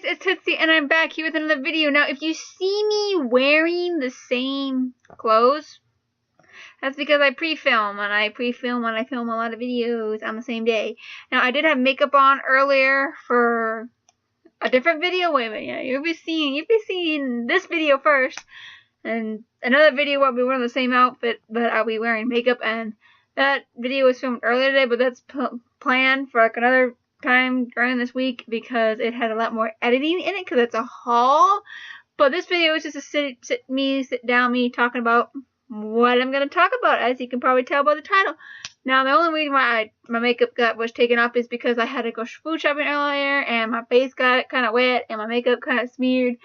guys, it's Tootsie and I'm back here with another video. Now if you see me wearing the same clothes, that's because I pre-film, and I pre-film when I film a lot of videos on the same day. Now I did have makeup on earlier for a different video. Wait a minute, yeah, you'll be seeing this video first, and another video where I'll be wearing the same outfit, but I'll be wearing makeup, and that video was filmed earlier today, but that's planned for like another time during this week because it had a lot more editing in it because it's a haul. But this video is just a sit down talking about what I'm going to talk about, as you can probably tell by the title. Now the only reason why my makeup was taken off is because I had to go food shopping earlier and my face got kind of wet and my makeup kind of smeared.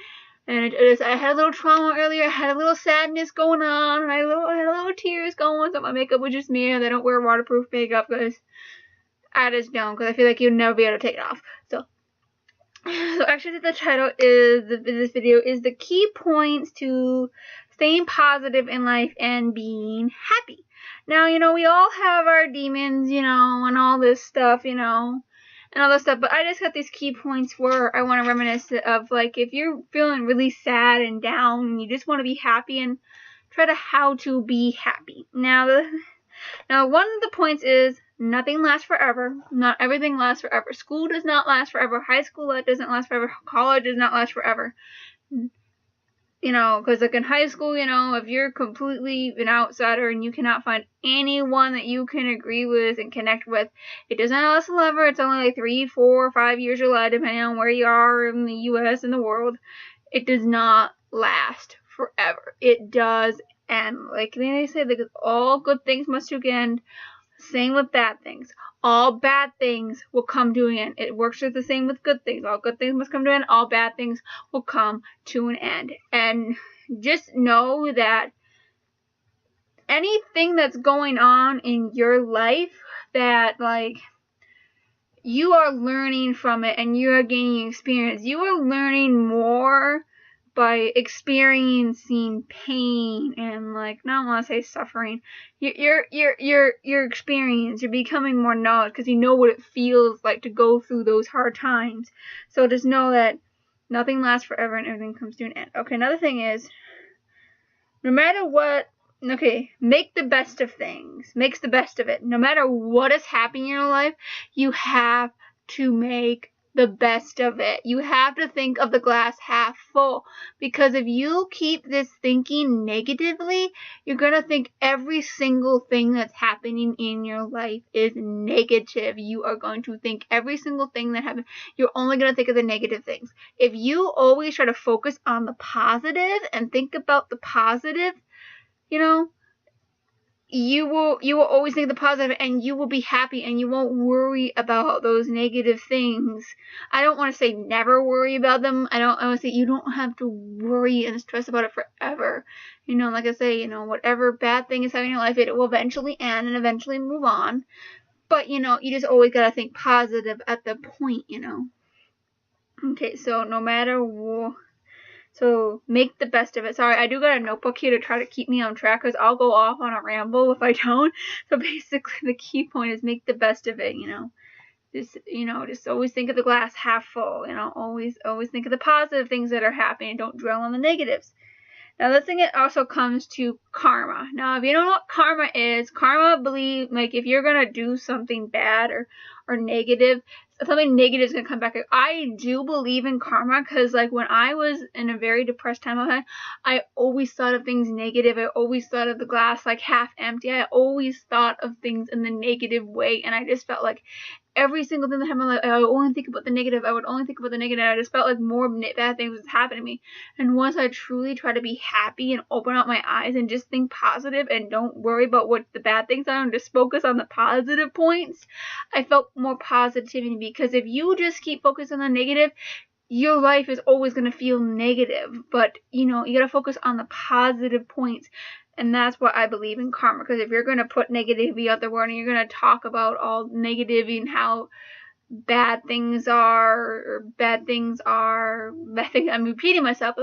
And I had a little trauma earlier. I had a little sadness going on. And I had a little tears going, so my makeup was just smeared. I don't wear waterproof makeup because I just don't, because I feel like you'll never be able to take it off. So actually the title is this video is the key points to staying positive in life and being happy. Now, we all have our demons, and all this stuff, and all this stuff, but I just got these key points where I want to reminisce of, like, if you're feeling really sad and down and you just want to be happy, and try to how to be happy. Now one of the points is nothing lasts forever. Not everything lasts forever. School does not last forever. High school doesn't last forever. College does not last forever. Because like in high school, if you're completely an outsider and you cannot find anyone that you can agree with and connect with, it does not last forever. It's only like 3, 4, 5 years or less, depending on where you are in the U.S. and the world. It does not last forever. It does end. Like they say, that all good things must end. Same with bad things. All bad things will come to an end. It works just the same with good things. All good things must come to an end. All bad things will come to an end. And just know that anything that's going on in your life that, like, you are learning from it and you are gaining experience. You are learning more by experiencing pain and, like, not want to say suffering. Your experience. You're becoming more knowledge because you know what it feels like to go through those hard times. So just know that nothing lasts forever and everything comes to an end. Okay, another thing is, no matter what, make the best of things. Makes the best of it. No matter what is happening in your life, you have to make the best of it. You have to think of the glass half full, because if you keep this thinking negatively, you're going to think every single thing that's happening in your life is negative. You are going to think every single thing that happens. You're only going to think of the negative things. If you always try to focus on the positive and think about the positive, you will always think the positive, and you will be happy, and you won't worry about those negative things. I don't want to say never worry about them. I want to say you don't have to worry and stress about it forever. Like I say, whatever bad thing is happening in your life, it will eventually end and eventually move on. But, you just always got to think positive at the point, Okay, so no matter what. So make the best of it. Sorry, I do got a notebook here to try to keep me on track, because I'll go off on a ramble if I don't. So basically the key point is make the best of it, Just always think of the glass half full, Always think of the positive things that are happening. Don't dwell on the negatives. Now this thing, it also comes to karma. Now if you don't know what karma is, believe, like, if you're going to do something bad or negative, something negative is going to come back. I do believe in karma, because, like, when I was in a very depressed time of life, I always thought of things negative. I always thought of the glass like half empty. I always thought of things in the negative way, and I just felt like every single thing that happened, like, I would only think about the negative. I would only think about the negative. I just felt like more bad things was happening to me. And once I truly try to be happy and open up my eyes and just think positive and don't worry about what the bad things are and just focus on the positive points, I felt more positivity. Because if you just keep focusing on the negative, your life is always going to feel negative. But, you got to focus on the positive points. And that's what I believe in karma. Because if you're going to put negativity out the world and you're going to talk about all negativity and how bad things are, I'm repeating myself.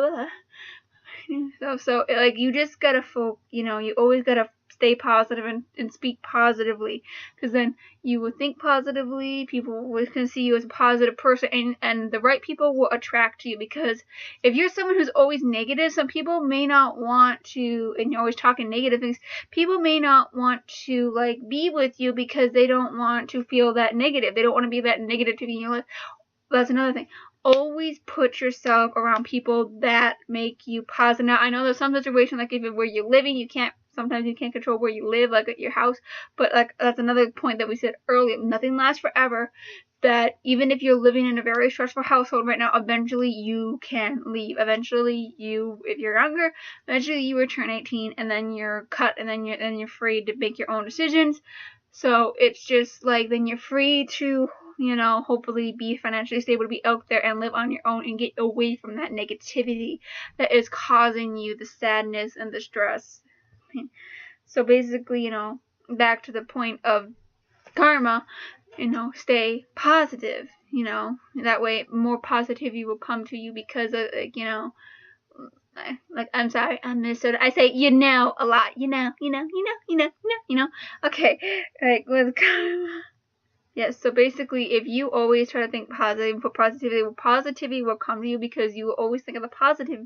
So like, you just got to you always got to stay positive and speak positively, because then you will think positively, people can see you as a positive person, and the right people will attract you. Because if you're someone who's always negative, some people may not want to, and you're always talking negative things, people may not want to like be with you because they don't want to feel that negative. They don't want to be that negativity in your life. That's another thing. Always put yourself around people that make you positive. Now, I know there's some situations, like if where you're living, sometimes you can't control where you live, like at your house, but like that's another point that we said earlier. Nothing lasts forever. That even if you're living in a very stressful household right now, eventually you can leave. Eventually if you're younger, eventually you will turn 18, and then you're cut, and then you're free to make your own decisions. So it's just like, then you're free to, hopefully be financially stable, to be out there and live on your own and get away from that negativity that is causing you the sadness and the stress. So basically, back to the point of karma, stay positive, that way more positivity will come to you, because I'm sorry, I'm Minnesota. I say a lot, okay, like with karma. Yes, so basically, if you always try to think positive and put positivity will come to you, because you will always think of the positive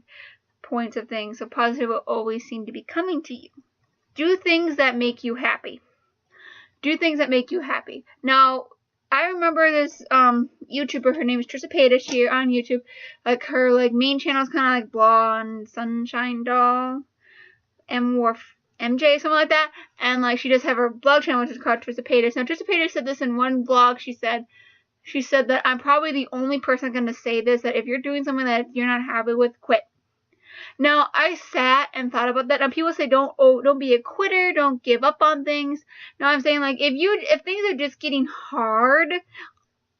points of things, so positive will always seem to be coming to you. Do things that make you happy. Do things that make you happy. Now, I remember this YouTuber, her name is Trisha Paytas, here on YouTube. Like, her main channel is kind of like Blonde Sunshine Doll, MJ, something like that, and like she does have her blog channel, which is called Trisha Paytas. Now, Trisha Paytas said this in one blog. She said that I'm probably the only person going to say this, that if you're doing something that you're not happy with, quit. Now, I sat and thought about that. Now, people say don't be a quitter, don't give up on things. Now, I'm saying, like, if things are just getting hard,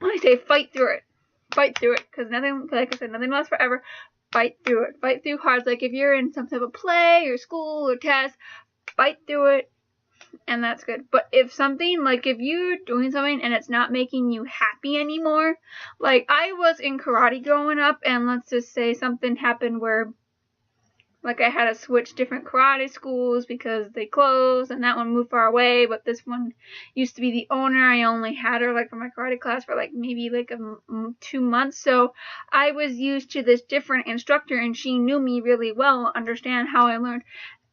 I say fight through it. Fight through it, because nothing, like I said, nothing lasts forever. Fight through it. Fight through hard. Like, if you're in some type of play or school or test, fight through it, and that's good. But if you're doing something and it's not making you happy anymore, like I was in karate growing up, and let's just say something happened where, like, I had to switch different karate schools because they closed, and that one moved far away, but this one used to be the owner. I only had her, like, for my karate class for, like, maybe, like, 2 months, so I was used to this different instructor, and she knew me really well, understand how I learned.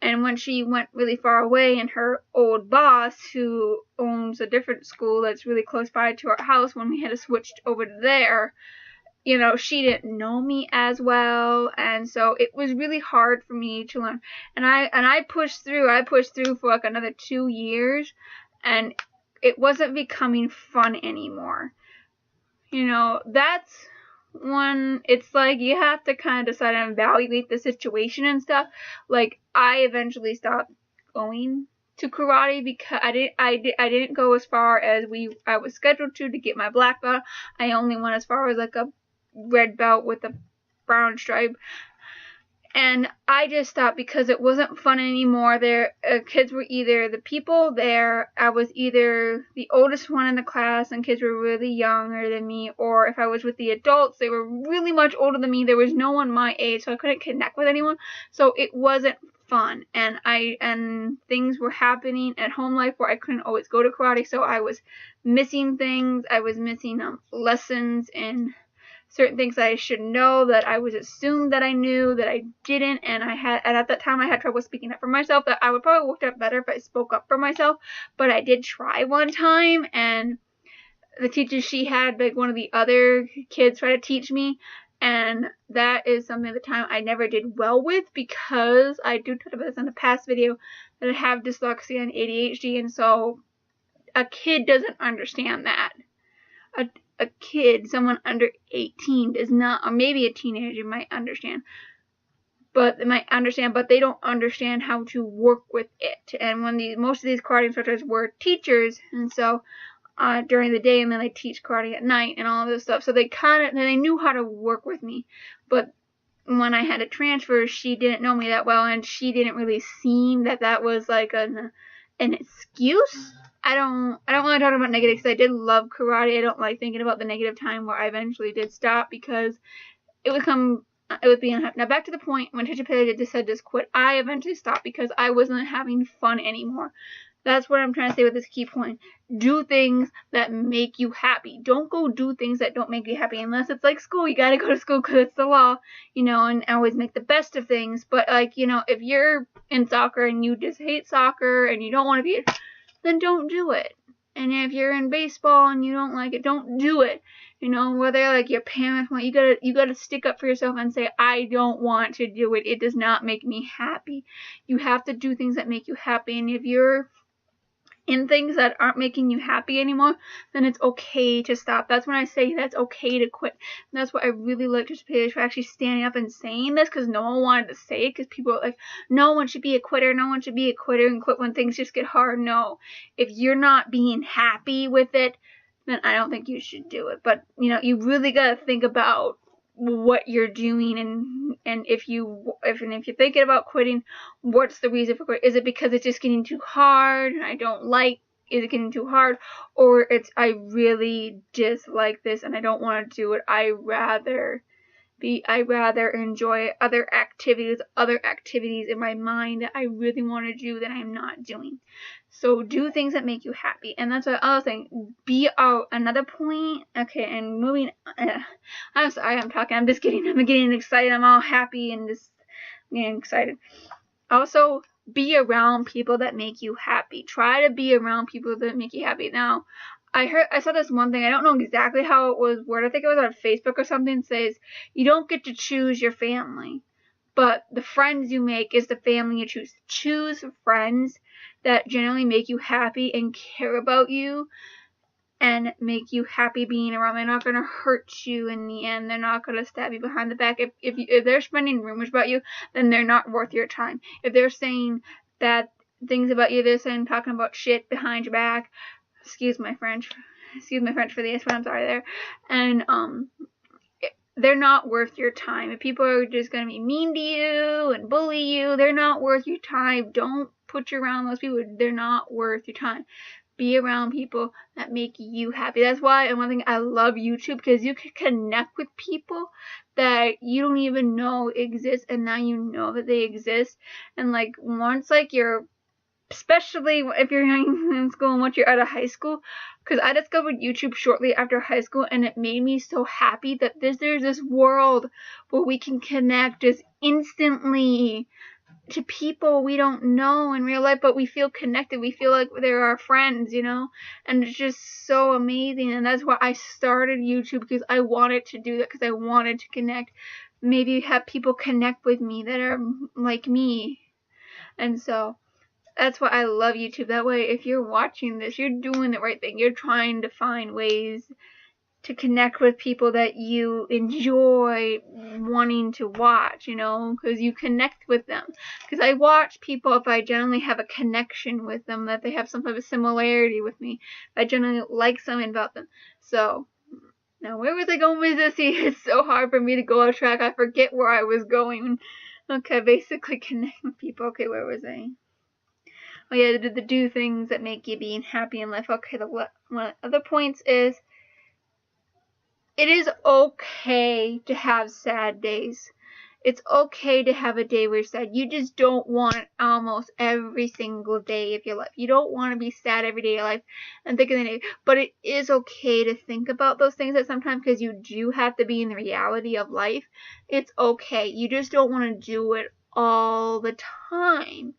And when she went really far away, and her old boss, who owns a different school that's really close by to our house, when we had to switch over to there, she didn't know me as well, and so it was really hard for me to learn. And I pushed through. For like another 2 years, and it wasn't becoming fun anymore. That's when it's like you have to kind of decide and evaluate the situation and stuff. Like, I eventually stopped going to karate because I didn't go as far as I was scheduled to get my black belt. I only went as far as like a red belt with a brown stripe, and I just stopped because it wasn't fun anymore. Kids were either the people there. I was either the oldest one in the class, and kids were really younger than me, or if I was with the adults, they were really much older than me. There was no one my age, so I couldn't connect with anyone. So it wasn't fun, and things were happening at home life where I couldn't always go to karate. So I was missing things. I was missing lessons and certain things that I should know, that I was assumed that I knew, that I didn't, and at that time I had trouble speaking up for myself. That I would probably work out better if I spoke up for myself, but I did try one time, and the teacher she had, like, one of the other kids try to teach me, and that is something at the time I never did well with, because I do talk about this in the past video, that I have dyslexia and ADHD, and so a kid doesn't understand that. A kid, someone under 18 does not, or maybe a teenager might understand, but they don't understand how to work with it. And when most of these karate instructors were teachers, and so during the day, and then they teach karate at night and all of this stuff, so they knew how to work with me. But when I had to transfer, she didn't know me that well, and she didn't really seem that was like an excuse. I don't want to talk about negative, because I did love karate. I don't like thinking about the negative time where I eventually did stop, because it would come it was being unhappy. Now back to the point when Teacher Pele just said just quit. I eventually stopped because I wasn't having fun anymore. That's what I'm trying to say with this key point. Do things that make you happy. Don't go do things that don't make you happy. Unless it's like school, you gotta go to school because it's the law, and always make the best of things. But if you're in soccer and you just hate soccer and you don't want to be, then don't do it. And if you're in baseball and you don't like it, don't do it. Whether your parents want, you gotta stick up for yourself and say, I don't want to do it. It does not make me happy. You have to do things that make you happy. And if you're in things that aren't making you happy anymore, then it's okay to stop. That's when I say that's okay to quit. And that's what I really like to pay for actually standing up and saying this, because no one wanted to say it, because people are like, no one should be a quitter, no one should be a quitter and quit when things just get hard. No. If you're not being happy with it, then I don't think you should do it. But, you really got to think about what you're doing, and if you're thinking about quitting, what's the reason for quitting? Is it because it's just getting too hard and is it getting too hard, or it's I really dislike this and I don't want to do it. I rather enjoy other activities in my mind that I really want to do that I'm not doing. So do things that make you happy. And that's what I was saying. Another point. Okay, and moving. I'm sorry, I'm getting excited. I'm all happy and just getting excited. Also, be around people that make you happy. Try to be around people that make you happy. Now, I saw this one thing. I don't know exactly how it was worded. I think it was on Facebook or something. It says, you don't get to choose your family, but the friends you make is the family you choose. Choose friends that generally make you happy and care about you and make you happy being around. They're not going to hurt you in the end. They're not going to stab you behind the back. If they're spreading rumors about you, then they're not worth your time. If they're saying bad things about you, talking about shit behind your back, excuse my French for the S, but I'm sorry there, and they're not worth your time. If people are just going to be mean to you and bully you, they're not worth your time. Don't put you around those people. They're not worth your time. Be around people that make you happy. That's why, and one thing, I love YouTube, because you can connect with people that you don't even know exist, and now you know that they exist. And once you're, especially if you're in school and once you're out of high school, because I discovered YouTube shortly after high school, and it made me so happy that there's this world where we can connect just instantly to people we don't know in real life, but we feel connected. We feel like they're our friends, and it's just so amazing. And that's why I started YouTube, because I wanted to do that, because I wanted to connect. Maybe have people connect with me that are like me. And so that's why I love YouTube. That way, if you're watching this, you're doing the right thing. You're trying to find ways to connect with people that you enjoy wanting to watch, because you connect with them. Because I watch people if I generally have a connection with them, that they have some type of similarity with me. I generally like something about them. So, now where was I going with this? It's so hard for me to go off track. I forget where I was going. Okay, basically connect with people. Okay, where was I? Oh yeah, to do things that make you being happy in life. Okay, one of the other points is, it is okay to have sad days. It's okay to have a day where you're sad. You just don't want it almost every single day of your life. You don't want to be sad every day of your life and think of the day. But it is okay to think about those things at sometimes, because you do have to be in the reality of life. It's okay. You just don't want to do it all the time.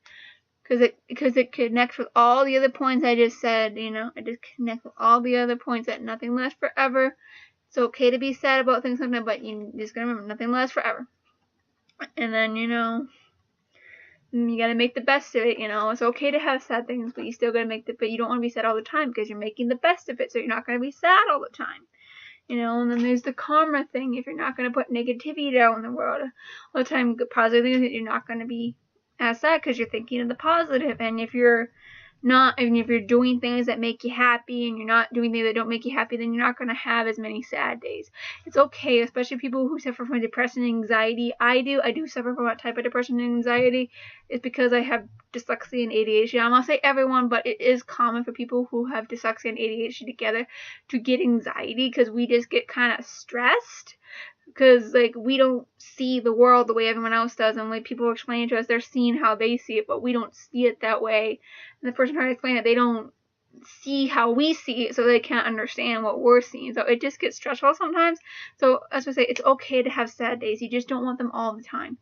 Because it connects with all the other points I just said, it just connects with all the other points that nothing lasts forever. It's okay to be sad about things sometimes, but you just gotta remember, nothing lasts forever. And then, you gotta make the best of it, It's okay to have sad things, but you still gotta but you don't want to be sad all the time, because you're making the best of it, so you're not gonna be sad all the time. And then there's the karma thing. If you're not gonna put negativity out in the world all the time, positive things, you're not gonna be as sad, because you're thinking of the positive. And if you're doing things that make you happy and you're not doing things that don't make you happy, then you're not going to have as many sad days. It's okay, especially people who suffer from depression and anxiety. I do suffer from that type of depression and anxiety. It's because I have dyslexia and ADHD. I'm not saying everyone, but it is common for people who have dyslexia and ADHD together to get anxiety, because we just get kind of stressed because like we don't see the world the way everyone else does, and like people explain it to us, they're seeing how they see it, but we don't see it that way. And the person trying to explain it, they don't see how we see it, so they can't understand what we're seeing. So it just gets stressful sometimes. So as I say, it's okay to have sad days. You just don't want them all the time.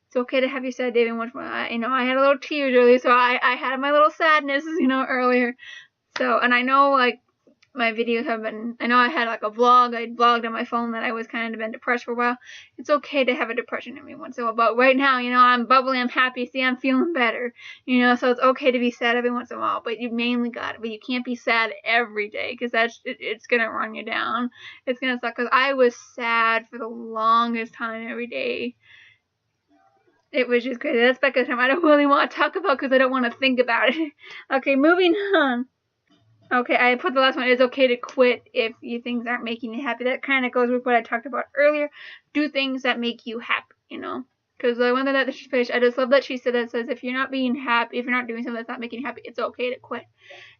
It's okay to have your sad day every once in a while. You know, I had a little tears earlier, so I had my little sadness, you know, earlier. So, and I know like my videos have been, I know I had like a vlog, I vlogged on my phone that I was kind of been depressed for a while. It's okay to have a depression every once in a while, but right now, you know, I'm bubbly, I'm happy, see, I'm feeling better, you know, so it's okay to be sad every once in a while, but you mainly got it, but you can't be sad every day, because it's gonna run you down, it's gonna suck, because I was sad for the longest time every day. It was just crazy. That's back at the time I don't really want to talk about, because I don't want to think about it. Okay, moving on. Okay, I put the last one. It's okay to quit if things aren't making you happy. That kind of goes with what I talked about earlier. Do things that make you happy, you know. Because the one that she finished, I just love that she said that says if you're not being happy, if you're not doing something that's not making you happy, it's okay to quit.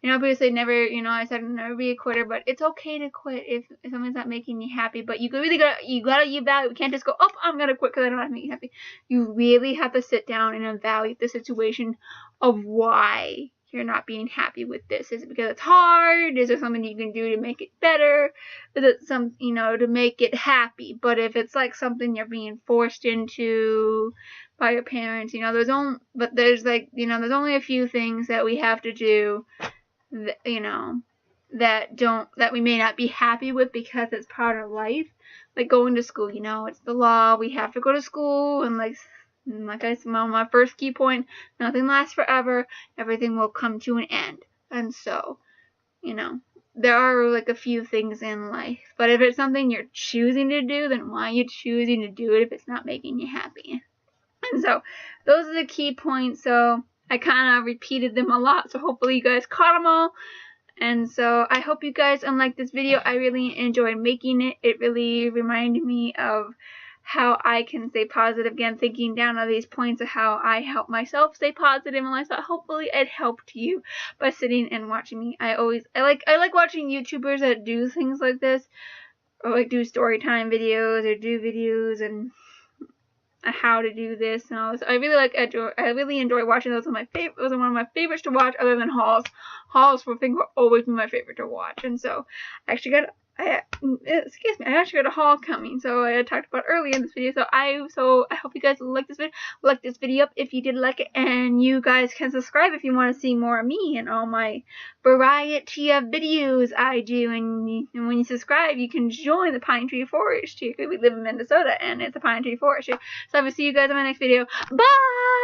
You know, people say never, you know, I said never be a quitter, but it's okay to quit if something's not making you happy. But you gotta evaluate. You can't just go, oh, I'm gonna quit because I don't have to make you happy. You really have to sit down and evaluate the situation of why you're not being happy with this. Is it because it's hard? Is there something you can do to make it better? Is it some, you know, to make it happy? But if it's like something you're being forced into by your parents, you know, there's only a few things that we have to do that, you know, that we may not be happy with because it's part of life. Like going to school, you know, it's the law. We have to go to school, and like I said, my first key point, nothing lasts forever. Everything will come to an end. And so, you know, there are like a few things in life. But if it's something you're choosing to do, then why are you choosing to do it if it's not making you happy? And so, those are the key points. So, I kind of repeated them a lot. So, hopefully you guys caught them all. And so, I hope you guys liked this video. I really enjoyed making it. It really reminded me of how I can stay positive, again, thinking down on these points of how I help myself stay positive in life. So hopefully it helped you by sitting and watching me. I like watching YouTubers that do things like this, or like do story time videos, or do videos and how to do this and all this. I really enjoy watching those. Those are one of my favorites to watch, other than hauls. Hauls will always be my favorite to watch. And so I actually got I actually got a haul coming, so I talked about earlier in this video. So I hope you guys like this video. Like this video up if you did like it, and you guys can subscribe if you want to see more of me and all my variety of videos I do. And when you subscribe, you can join the Pine Tree Forest here. We live in Minnesota, and it's a pine tree forest here. So I will see you guys in my next video. Bye.